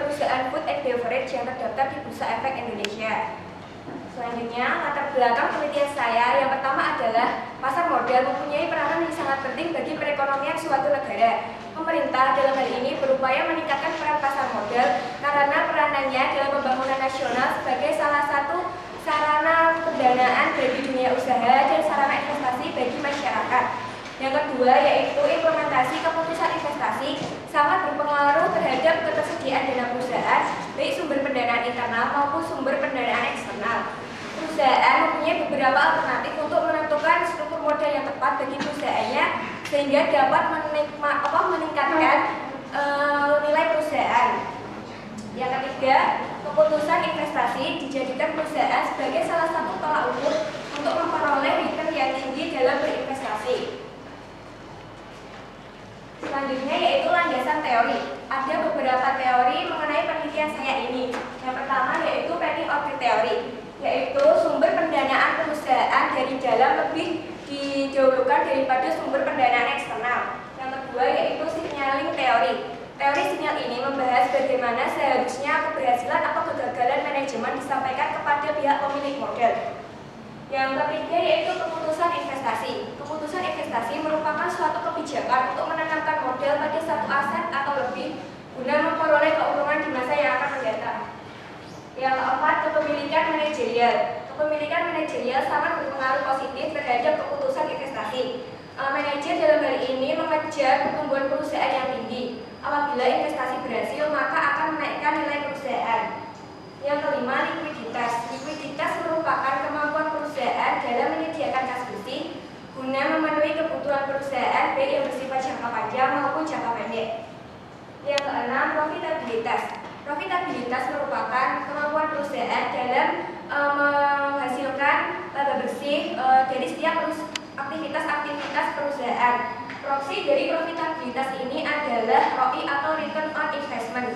perusahaan food and beverage yang terdaftar di Bursa Efek Indonesia. Selanjutnya, latar belakang penelitian saya yang pertama adalah pasar modal mempunyai peranan yang sangat penting bagi perekonomian suatu negara. Pemerintah dalam hal ini berupaya meningkatkan peran pasar modal karena peranannya dalam pembangunan nasional sebagai salah satu sarana pendanaan bagi dunia usaha dan sarana investasi bagi masyarakat. Yang kedua yaitu implementasi keputusan investasi sangat berpengaruh terhadap ketersediaan dana perusahaan, baik sumber pendanaan internal maupun sumber pendanaan eksternal. Perusahaan mempunyai beberapa alternatif untuk menentukan struktur modal yang tepat bagi perusahaannya sehingga dapat meningkatkan nilai perusahaan. Yang ketiga, keputusan investasi dijadikan perusahaan sebagai salah satu tolak ukur untuk memperoleh return yang tinggi dalam berinvestasi. Selanjutnya yaitu landasan teori. Ada beberapa teori mengenai penelitian saya ini. Yang pertama yaitu pecking order theory, yaitu sumber pendanaan perusahaan dari dalam lebih didahulukan daripada sumber pendanaan eksternal. Yang kedua yaitu signaling theory. Teori sinyal ini membahas bagaimana seharusnya keberhasilan atau kegagalan manajemen disampaikan kepada pihak pemilik modal. Yang ketiga yaitu keputusan investasi. Keputusan investasi merupakan suatu kebijakan untuk menanamkan modal pada satu aset atau lebih guna memperoleh keuntungan di masa yang akan mendatang. Yang keempat, kepemilikan manajerial. Kepemilikan manajerial sangat berpengaruh positif terhadap keputusan investasi. Manajer dalam hal ini mengejar pertumbuhan perusahaan yang tinggi. Apabila investasi berhasil, maka akan menaikkan nilai perusahaan. Yang kelima, likuiditas. Likuiditas merupakan kemampuan perusahaan dalam menyediakan kas bersih guna memenuhi kebutuhan perusahaan baik yang bersifat jangka panjang maupun jangka pendek. Yang keenam, profitabilitas. Profitabilitas merupakan kemampuan perusahaan dalam menghasilkan laba bersih dari setiap aktivitas perusahaan. Proksi dari profitabilitas ini adalah ROI atau Return on Investment.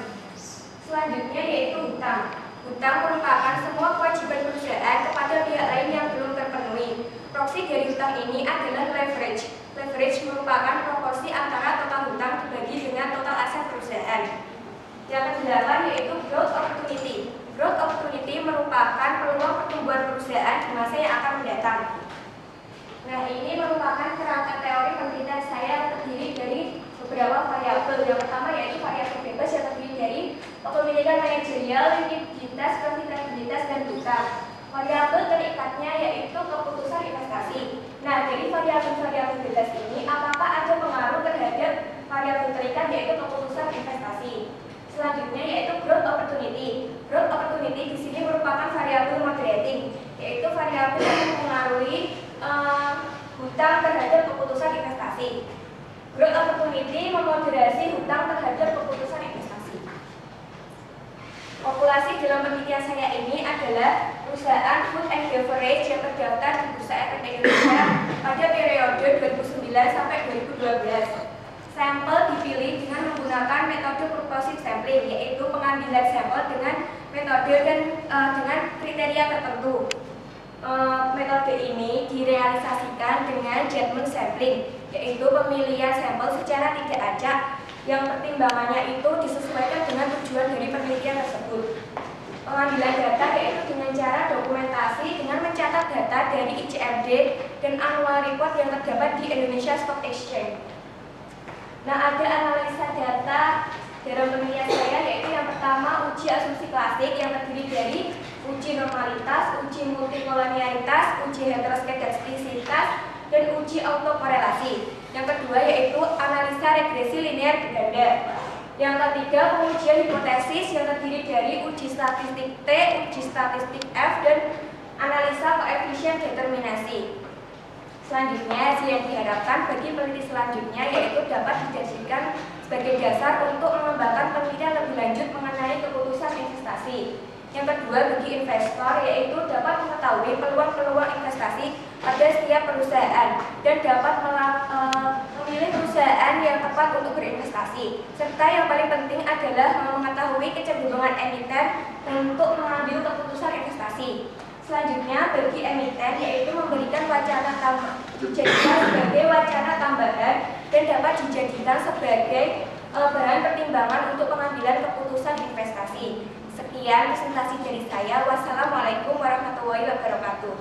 Selanjutnya yaitu hutang. Hutang merupakan semua kewajiban perusahaan kepada pihak lain yang belum terpenuhi. Proksi dari hutang ini adalah leverage. Leverage merupakan proporsi antara total hutang dibagi dengan total aset perusahaan. Yang kedelapan yaitu growth opportunity. Growth opportunity merupakan peluang pertumbuhan perusahaan di masa yang akan mendatang. Nah, ini merupakan kerangka teori penelitian saya yang terdiri dari beberapa variabel. Yang pertama yaitu variabel bebas yang terdiri dari kepemilikan manajerial, likuiditas, profitabilitas, dan hutang. Variabel terikatnya yaitu keputusan investasi. Nah, dari variabel-variabel bebas ini, apakah ada pengaruh terhadap variabel terikat yaitu keputusan investasi? Selanjutnya yaitu growth opportunity. Growth opportunity di sini merupakan variabel moderating, yaitu variabel yang mempengaruhi hutang terhadap keputusan investasi. Growth opportunity memoderasi hutang terhadap keputusan investasi. Populasi dalam penelitian saya ini adalah perusahaan food and beverage yang terdaftar di Bursa Efek Indonesia pada periode 2009 sampai 2012. Sampel dipilih dengan menggunakan metode purposive sampling, yaitu pengambilan sampel dengan metode dan dengan kriteria tertentu. Metode ini direalisasikan dengan judgment sampling, yaitu pemilihan sampel secara tidak acak yang pertimbangannya itu disesuaikan dengan tujuan dari penelitian tersebut. Pengambilan data yaitu dengan cara dokumentasi dengan mencatat data dari ICMD dan annual report yang terdapat di Indonesia Stock Exchange. Nah, ada analisa data dalam penelitian saya yaitu yang pertama uji asumsi klasik yang terdiri dari uji normalitas, uji multikolonialitas, uji heteroskedastisitas, dan uji autokorelasi. Yang kedua yaitu analisa regresi linear ganda. Yang ketiga pengujian hipotesis yang terdiri dari uji statistik T, uji statistik F, dan analisa koefisien determinasi. Selanjutnya, hasil yang diharapkan bagi peneliti selanjutnya yaitu dapat dijadikan sebagai dasar untuk mengembangkan penelitian lebih lanjut mengenai keputusan investasi. Yang kedua, bagi investor yaitu dapat mengetahui peluang-peluang investasi pada setiap perusahaan dan dapat memilih perusahaan yang tepat untuk berinvestasi. Serta yang paling penting adalah mengetahui kecenderungan emiten untuk mengambil keputusan investasi. Selanjutnya, bagi emiten yaitu memberikan wacana tambahan dan dapat dijadikan sebagai bahan pertimbangan untuk pengambilan keputusan investasi. Sekian presentasi dari saya. Wassalamualaikum warahmatullahi wabarakatuh.